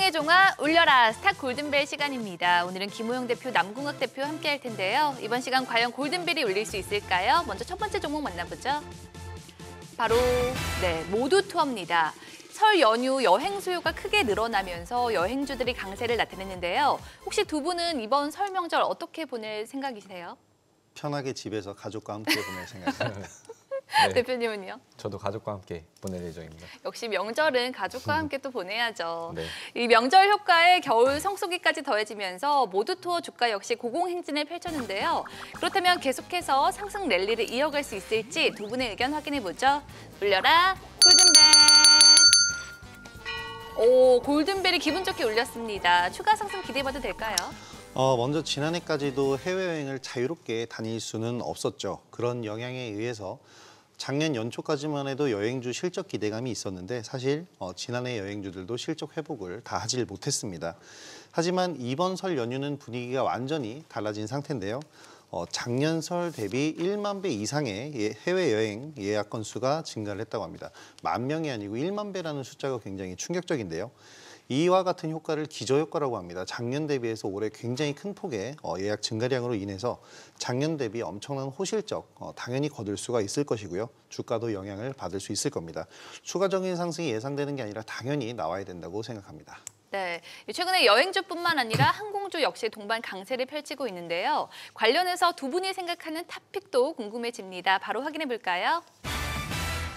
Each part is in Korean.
최근의 종아 울려라 스타 골든벨 시간입니다. 오늘은 김호영 대표, 남궁학 대표 함께 할 텐데요. 이번 시간 과연 골든벨이 울릴 수 있을까요? 먼저 첫 번째 종목 만나보죠. 바로 모두 투어입니다. 설 연휴 여행 수요가 크게 늘어나면서 여행주들이 강세를 나타냈는데요. 혹시 두 분은 이번 설 명절 어떻게 보낼 생각이세요? 편하게 집에서 가족과 함께 보낼 생각입니다. 네. 대표님은요? 저도 가족과 함께 보낼 예정입니다. 역시 명절은 가족과 함께 또 보내야죠. 네. 이 명절 효과에 겨울 성수기까지 더해지면서 모두 투어 주가 역시 고공행진을 펼쳤는데요. 그렇다면 계속해서 상승 랠리를 이어갈 수 있을지 두 분의 의견 확인해보죠. 울려라 골든벨. 오, 골든벨이 기분 좋게 울렸습니다. 추가 상승 기대해봐도 될까요? 먼저 지난해까지도 해외여행을 자유롭게 다닐 수는 없었죠. 그런 영향에 의해서 작년 연초까지만 해도 여행주 실적 기대감이 있었는데 사실 지난해 여행주들도 실적 회복을 다 하질 못했습니다. 하지만 이번 설 연휴는 분위기가 완전히 달라진 상태인데요. 작년 설 대비 1만 배 이상의 해외여행 예약 건수가 증가를 했다고 합니다. 10,000명이 아니고 1만 배라는 숫자가 굉장히 충격적인데요. 이와 같은 효과를 기저효과라고 합니다. 작년 대비해서 올해 굉장히 큰 폭의 예약 증가량으로 인해서 작년 대비 엄청난 호실적 당연히 거둘 수가 있을 것이고요. 주가도 영향을 받을 수 있을 겁니다. 추가적인 상승이 예상되는 게 아니라 당연히 나와야 된다고 생각합니다. 네, 최근에 여행주뿐만 아니라 항공주 역시 동반 강세를 펼치고 있는데요. 관련해서 두 분이 생각하는 탑픽도 궁금해집니다. 바로 확인해 볼까요?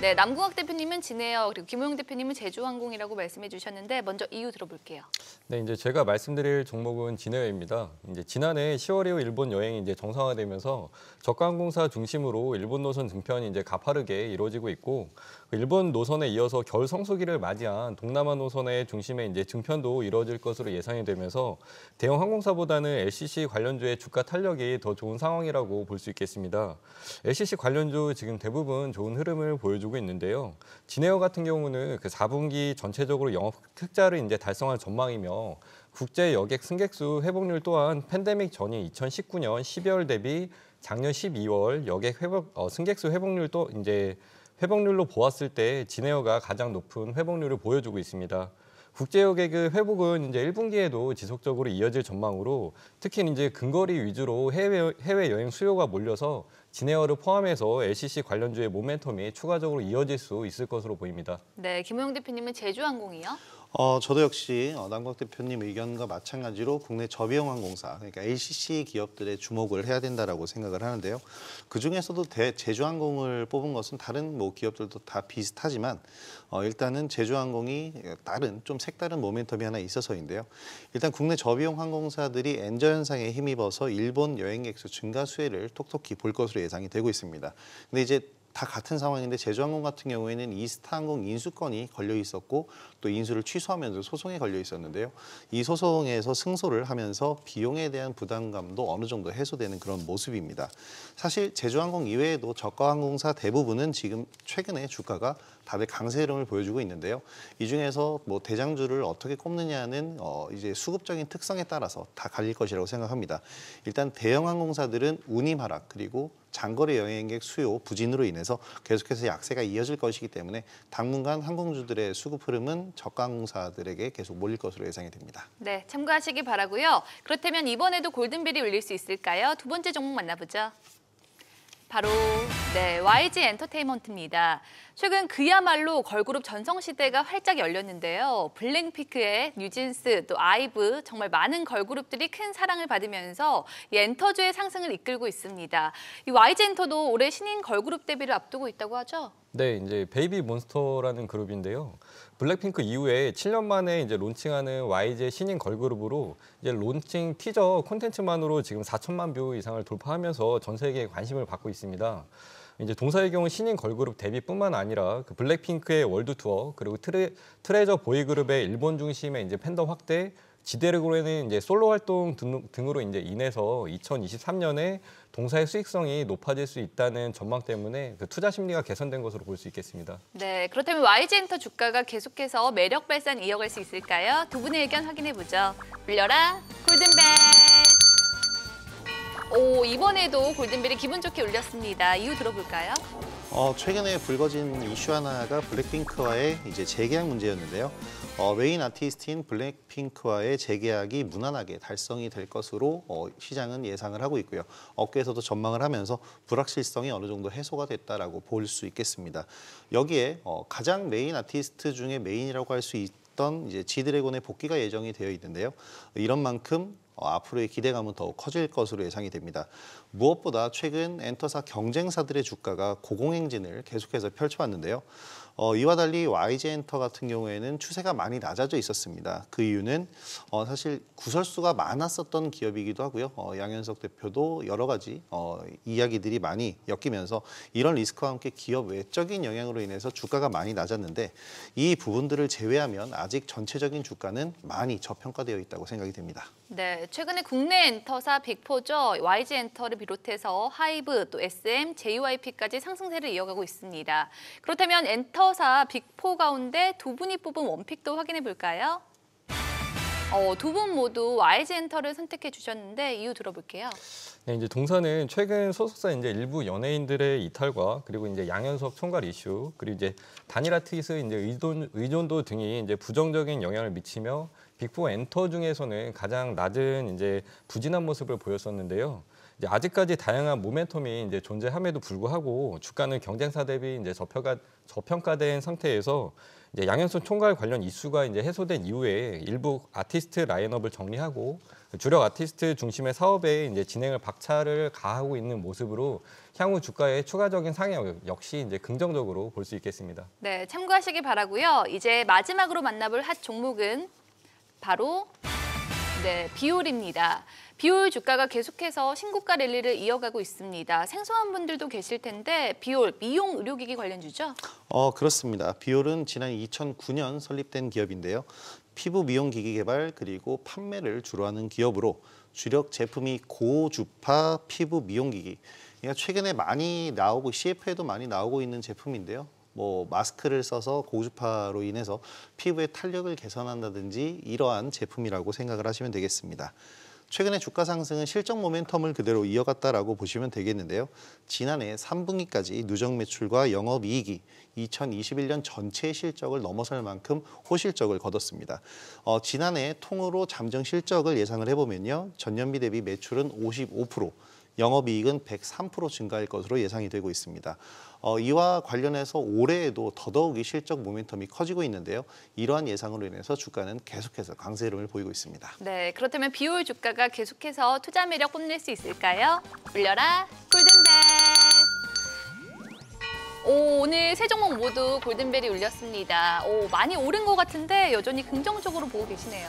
네, 남궁학 대표님은 진에어, 그리고 김호영 대표님은 제주항공이라고 말씀해 주셨는데 먼저 이유 들어볼게요. 네, 이제 제가 말씀드릴 종목은 진에어입니다. 이제 지난해 10월 이후 일본 여행이 이제 정상화되면서 저가항공사 중심으로 일본 노선 등편이 이제 가파르게 이루어지고 있고, 일본 노선에 이어서 겨울 성수기를 맞이한 동남아 노선의 중심에 이제 증편도 이루어질 것으로 예상이 되면서 대형 항공사보다는 LCC 관련주의 주가 탄력이 더 좋은 상황이라고 볼 수 있겠습니다. LCC 관련주 지금 대부분 좋은 흐름을 보여주고 있는데요. 진에어 같은 경우는 그 4분기 전체적으로 영업 흑자를 이제 달성할 전망이며 국제 여객 승객수 회복률 또한 팬데믹 전인 2019년 12월 대비 작년 12월 여객 승객수 회복률도 이제 회복률로 보았을 때 진에어가 가장 높은 회복률을 보여주고 있습니다. 국제 여객의 회복은 이제 1분기에도 지속적으로 이어질 전망으로 특히 이제 근거리 위주로 해외 여행 수요가 몰려서 진에어를 포함해서 LCC 관련주의 모멘텀이 추가적으로 이어질 수 있을 것으로 보입니다. 네, 김호영 대표님은 제주항공이요? 저도 역시 남궁학 대표님 의견과 마찬가지로 국내 저비용 항공사, 그러니까 LCC 기업들에 주목을 해야 된다라고 생각을 하는데요. 그중에서도 제주항공을 뽑은 것은 다른 기업들도 다 비슷하지만 일단은 제주항공이 다른 좀 색다른 모멘텀이 하나 있어서인데요. 일단 국내 저비용 항공사들이 엔저 현상에 힘입어서 일본 여행객 수 증가 수혜를 톡톡히 볼 것으로 예상이 되고 있습니다. 근데 이제 다 같은 상황인데 제주항공 같은 경우에는 이스타항공 인수권이 걸려 있었고 또 인수를 취소하면서 소송에 걸려 있었는데요. 이 소송에서 승소를 하면서 비용에 대한 부담감도 어느 정도 해소되는 그런 모습입니다. 사실 제주항공 이외에도 저가항공사 대부분은 지금 최근에 주가가 다들 강세 흐름을 보여주고 있는데요. 이 중에서 대장주를 어떻게 꼽느냐는 이제 수급적인 특성에 따라서 다 갈릴 것이라고 생각합니다. 일단 대형 항공사들은 운임 하락 그리고 장거리 여행객 수요 부진으로 인해서 계속해서 약세가 이어질 것이기 때문에 당분간 항공주들의 수급 흐름은 저가 항공사들에게 계속 몰릴 것으로 예상이 됩니다. 네, 참고하시기 바라고요. 그렇다면 이번에도 골든벨이 울릴 수 있을까요? 두 번째 종목 만나보죠. 바로 YG 엔터테인먼트입니다. 최근 그야말로 걸그룹 전성시대가 활짝 열렸는데요. 블랙핑크의 뉴진스, 또 아이브 정말 많은 걸그룹들이 큰 사랑을 받으면서 이 엔터주의 상승을 이끌고 있습니다. 이 YG 엔터도 올해 신인 걸그룹 데뷔를 앞두고 있다고 하죠? 네, 이제 베이비 몬스터라는 그룹인데요. 블랙핑크 이후에 7년 만에 이제 론칭하는 YG의 신인 걸그룹으로 이제 론칭 티저 콘텐츠만으로 지금 4천만 뷰 이상을 돌파하면서 전 세계에 관심을 받고 있습니다. 이제 동사의 경우 신인 걸그룹 데뷔뿐만 아니라 그 블랙핑크의 월드 투어 그리고 트레저 보이그룹의 일본 중심의 이제 팬덤 확대, 지대로는 이제 솔로 활동 등으로 이제 인해서 2023년에 동사의 수익성이 높아질 수 있다는 전망 때문에 그 투자 심리가 개선된 것으로 볼 수 있겠습니다. 네, 그렇다면 YG 엔터 주가가 계속해서 매력 발산 이어갈 수 있을까요? 두 분의 의견 확인해 보죠. 울려라 골든벨. 오, 이번에도 골든벨이 기분 좋게 울렸습니다. 이유 들어볼까요? 최근에 불거진 이슈 하나가 블랙핑크와의 이제 재계약 문제였는데요. 메인 아티스트인 블랙핑크와의 재계약이 무난하게 달성이 될 것으로 시장은 예상을 하고 있고요. 업계에서도 전망을 하면서 불확실성이 어느 정도 해소가 됐다라고 볼 수 있겠습니다. 여기에 가장 메인 아티스트 중에 메인이라고 할 수 있던 이제 지드래곤의 복귀가 예정이 되어 있는데요. 이런 만큼 앞으로의 기대감은 더욱 커질 것으로 예상이 됩니다. 무엇보다 최근 엔터사 경쟁사들의 주가가 고공행진을 계속해서 펼쳐왔는데요. 이와 달리 YG엔터 같은 경우에는 추세가 많이 낮아져 있었습니다. 그 이유는 사실 구설수가 많았었던 기업이기도 하고요. 양현석 대표도 여러 가지 이야기들이 많이 엮이면서 이런 리스크와 함께 기업 외적인 영향으로 인해서 주가가 많이 낮았는데 이 부분들을 제외하면 아직 전체적인 주가는 많이 저평가되어 있다고 생각이 됩니다. 네, 최근에 국내 엔터사 빅4죠. YG엔터를 비롯해서 하이브, 또 SM, JYP까지 상승세를 이어가고 있습니다. 그렇다면 엔터사 빅4 가운데 두 분이 뽑은 원픽도 확인해 볼까요? 두 분 모두 YG엔터를 선택해 주셨는데 이유 들어볼게요. 네, 이제 동사는 최근 소속사 이제 일부 연예인들의 이탈과 그리고 이제 양현석 총괄 이슈 그리고 이제 단일 아티스트 이제 의존도 등이 이제 부정적인 영향을 미치며 빅4 엔터 중에서는 가장 낮은 이제 부진한 모습을 보였었는데요. 이제 아직까지 다양한 모멘텀이 이제 존재함에도 불구하고 주가는 경쟁사 대비 이제 저평가된 상태에서 이제 양현석 총괄 관련 이슈가 이제 해소된 이후에 일부 아티스트 라인업을 정리하고 주력 아티스트 중심의 사업에 이제 진행을 박차를 가하고 있는 모습으로 향후 주가의 추가적인 상향 역시 이제 긍정적으로 볼 수 있겠습니다. 네, 참고하시기 바라고요. 이제 마지막으로 만나볼 핫 종목은 바로 비올입니다. 비올 주가가 계속해서 신고가 랠리를 이어가고 있습니다. 생소한 분들도 계실 텐데 비올 미용 의료기기 관련주죠? 그렇습니다. 비올은 지난 2009년 설립된 기업인데요. 피부 미용 기기 개발 그리고 판매를 주로 하는 기업으로 주력 제품이 고주파 피부 미용 기기. 그러니까 최근에 많이 나오고 CF에도 많이 나오고 있는 제품인데요. 마스크를 써서 고주파로 인해서 피부의 탄력을 개선한다든지 이러한 제품이라고 생각을 하시면 되겠습니다. 최근에 주가 상승은 실적 모멘텀을 그대로 이어갔다라고 보시면 되겠는데요. 지난해 3분기까지 누적 매출과 영업이익이 2021년 전체 실적을 넘어설 만큼 호실적을 거뒀습니다. 지난해 통으로 잠정 실적을 예상을 해보면요. 전년비 대비 매출은 55%, 영업이익은 103% 증가할 것으로 예상이 되고 있습니다. 이와 관련해서 올해에도 더더욱이 실적 모멘텀이 커지고 있는데요. 이러한 예상으로 인해서 주가는 계속해서 강세 흐름을 보이고 있습니다. 네, 그렇다면 비올 주가가 계속해서 투자 매력 뽐낼 수 있을까요? 울려라 골든벨! 오늘 세 종목 모두 골든벨이 울렸습니다. 많이 오른 것 같은데 여전히 긍정적으로 보고 계시네요.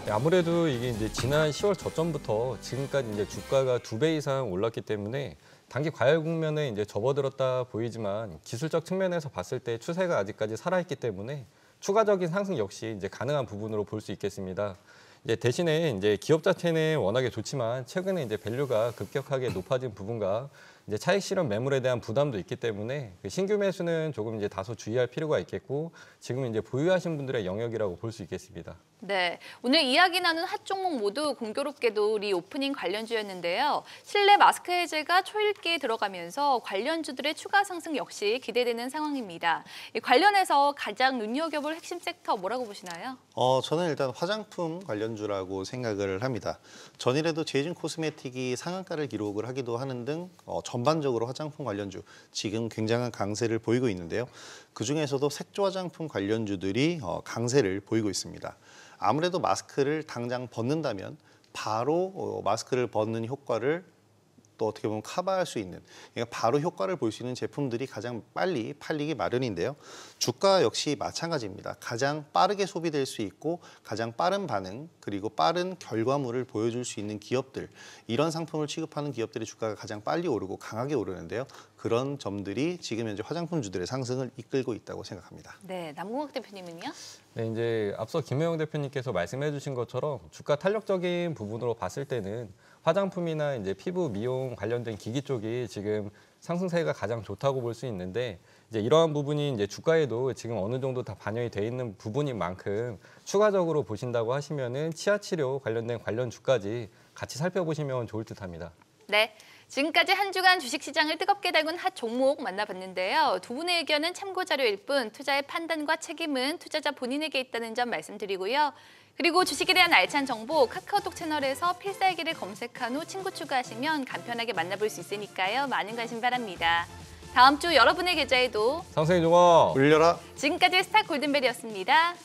네, 아무래도 이게 이제 지난 10월 저점부터 지금까지 이제 주가가 2배 이상 올랐기 때문에 단기 과열 국면에 이제 접어들었다 보이지만 기술적 측면에서 봤을 때 추세가 아직까지 살아있기 때문에 추가적인 상승 역시 이제 가능한 부분으로 볼 수 있겠습니다. 이제 대신에 이제 기업 자체는 워낙에 좋지만 최근에 이제 밸류가 급격하게 높아진 부분과 이제 차익 실현 매물에 대한 부담도 있기 때문에 신규 매수는 조금 이제 다소 주의할 필요가 있겠고 지금 이제 보유하신 분들의 영역이라고 볼 수 있겠습니다. 네, 오늘 이야기 나눈 핫 종목 모두 공교롭게도 리오프닝 관련주였는데요. 실내 마스크 해제가 초읽기에 들어가면서 관련주들의 추가 상승 역시 기대되는 상황입니다. 관련해서 가장 눈여겨볼 핵심 섹터 뭐라고 보시나요? 저는 일단 화장품 관련주라고 생각을 합니다. 전일에도 제이준 코스메틱이 상한가를 기록을 하기도 하는 등 전반적으로 화장품 관련주 지금 굉장한 강세를 보이고 있는데요. 그중에서도 색조 화장품 관련주들이 강세를 보이고 있습니다. 아무래도 마스크를 당장 벗는다면 바로 마스크를 벗는 효과를 또 어떻게 보면 커버할 수 있는, 그러니까 바로 효과를 볼 수 있는 제품들이 가장 빨리 팔리기 마련인데요. 주가 역시 마찬가지입니다. 가장 빠르게 소비될 수 있고 가장 빠른 반응 그리고 빠른 결과물을 보여줄 수 있는 기업들, 이런 상품을 취급하는 기업들의 주가가 가장 빨리 오르고 강하게 오르는데요. 그런 점들이 지금 현재 화장품주들의 상승을 이끌고 있다고 생각합니다. 네, 남궁학 대표님은요? 네, 이제 앞서 김혜영 대표님께서 말씀해주신 것처럼 주가 탄력적인 부분으로 봤을 때는 화장품이나 이제 피부 미용 관련된 기기 쪽이 지금 상승세가 가장 좋다고 볼 수 있는데 이제 이러한 부분이 이제 주가에도 지금 어느 정도 다 반영이 돼 있는 부분인 만큼 추가적으로 보신다고 하시면은 치아 치료 관련된 관련 주까지 같이 살펴보시면 좋을 듯합니다. 네, 지금까지 한 주간 주식시장을 뜨겁게 달군 핫 종목 만나봤는데요. 두 분의 의견은 참고 자료일 뿐 투자의 판단과 책임은 투자자 본인에게 있다는 점 말씀드리고요. 그리고 주식에 대한 알찬 정보 카카오톡 채널에서 필살기를 검색한 후 친구 추가하시면 간편하게 만나볼 수 있으니까요. 많은 관심 바랍니다. 다음 주 여러분의 계좌에도 상승의 종아 울려라. 지금까지 스타 골든벨이었습니다.